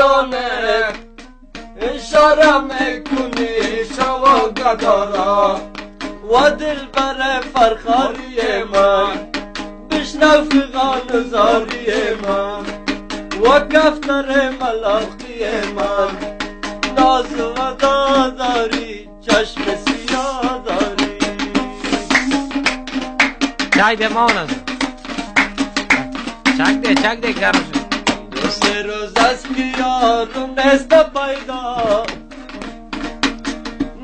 بدانه اشاره میکنی شوا گدارا و دل بر فرخاری من بشنو فغان زاری من و کفتر ملاقی من ناز و داداری چشم سیاه داری چای ده مانا چک ده کرم دو سه روز از که یارم نست پیدا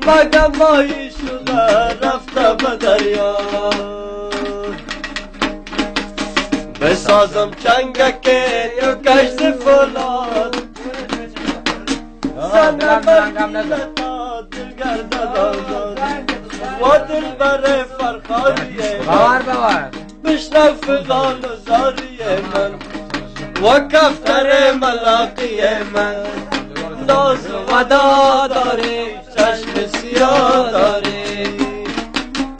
مگم مایی شده رفته به دریا بسازم چنگکه یا کشت فولاد زنم بردیلتا دلگرده داداد و دل بر فرخاریه باور بشنو فغان و زاری من و کفتر ملاقی من ناز و ودا داری چشم سیاه داری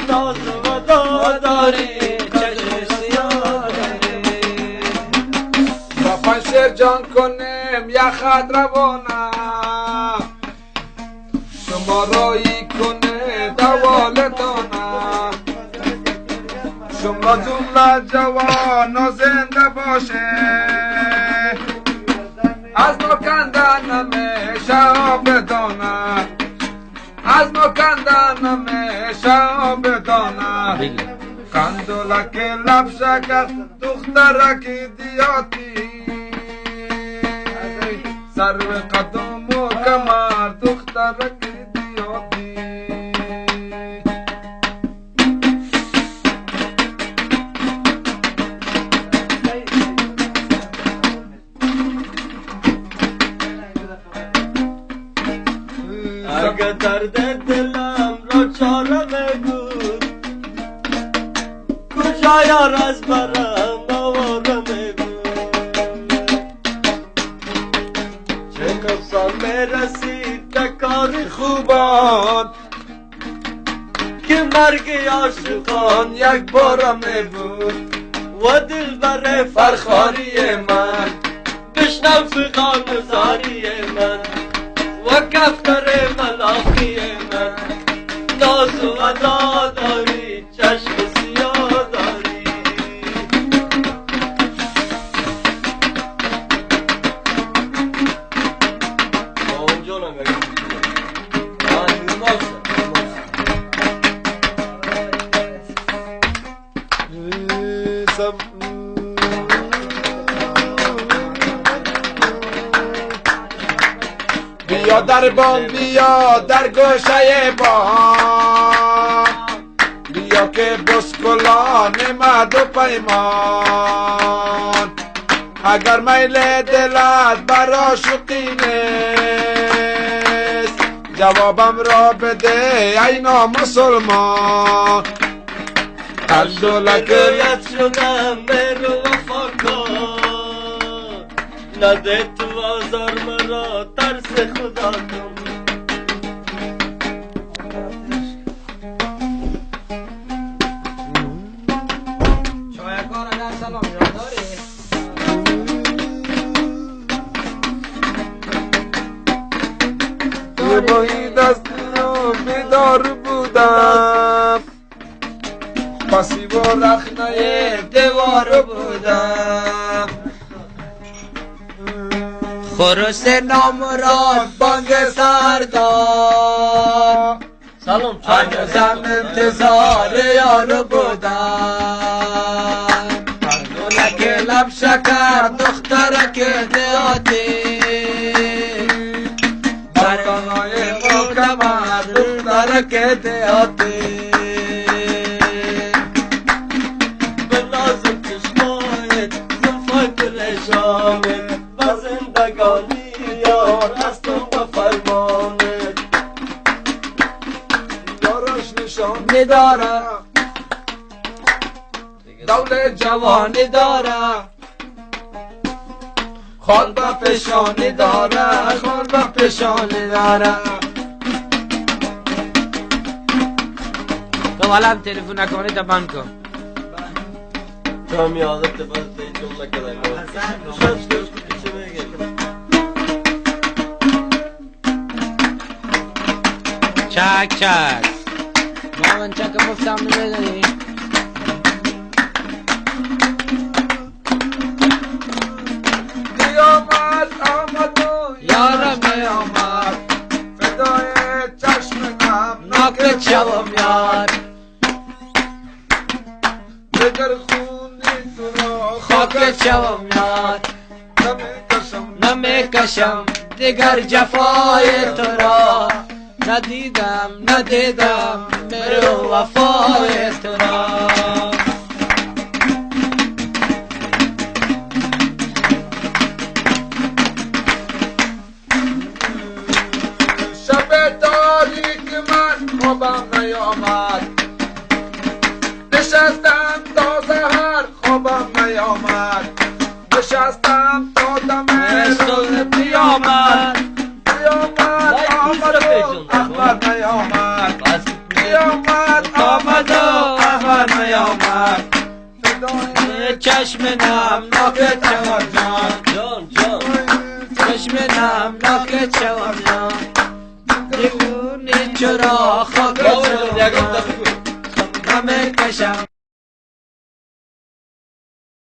ناز و ودا داری چشم سیاه داری با پنشر جان کنیم یا خد روانم شما رایی کنه دوالتانم شما جمله جوان و زنده باشه از ما کندن همیشه بدانم از ما کندن همیشه بدانم کندولک لب شکر دخترک دیاتی سر قدم و کمر دخترک دیاتی اگه درد دلم را چاره بگو کجا یار از برم آواره بگو چه نقصان برسید به کار خوبان که مرگ عاشقان یک بارم بود و دل بر فرخاری من بشنو فغان زاری من و کفتر ملاقی من ناز و ادا داری چشم سیاه داری اونجا نمیگم بیا در بام بیا در گوشه بام بیا که بسکلان مد و پیمان اگر میل دلت بر عاشقی نیست جوابم را بده ای نامسلمان گریت شدم برو وفا کن نده تو آزار مرا ترس خدا کن شایگان در سلام یاداری یه ماهی دست رو بیدار بودم پسی و رخنه دیوار بودم خروس نامراد بانگ سردار سلام هنوزم انتظار یارو بودم دولک لب شکر دخترک دیاتی برگانای قوکمر دخترک دیاتی به نازم چشمایت زلفای پریشانت و زندگانی یار هستم به فرمانت دارش نشانی داره دولت جوانی داره خال به پیشانی داره خال به پیشانی داره تو حالا هم تلفن نکنی تا بند کن تو هم یادت باید جمله کردن شد چه میگه چک چک ما من چک مفتم نمیداری قیامت آمد و یارم نیامد فدای چشم ناک چوم یار دگر خونی تو را خاک چوم یار نمیکشم دیگر جفای تو را ندیدم میرو وفای تو را شب تاریک من خوابم نیامد نشستم تا سحر خوابم نیامد نشستم تا دم صبح قیامت قیامت آمد و احمد نیامد بس قیامت آمد و احمد نیامد فدای چشم نمناک چوم جان جان چشم نمناک چوم دیوونی چرا خاک یاور چوم دیگه گفت بگو نمیکشم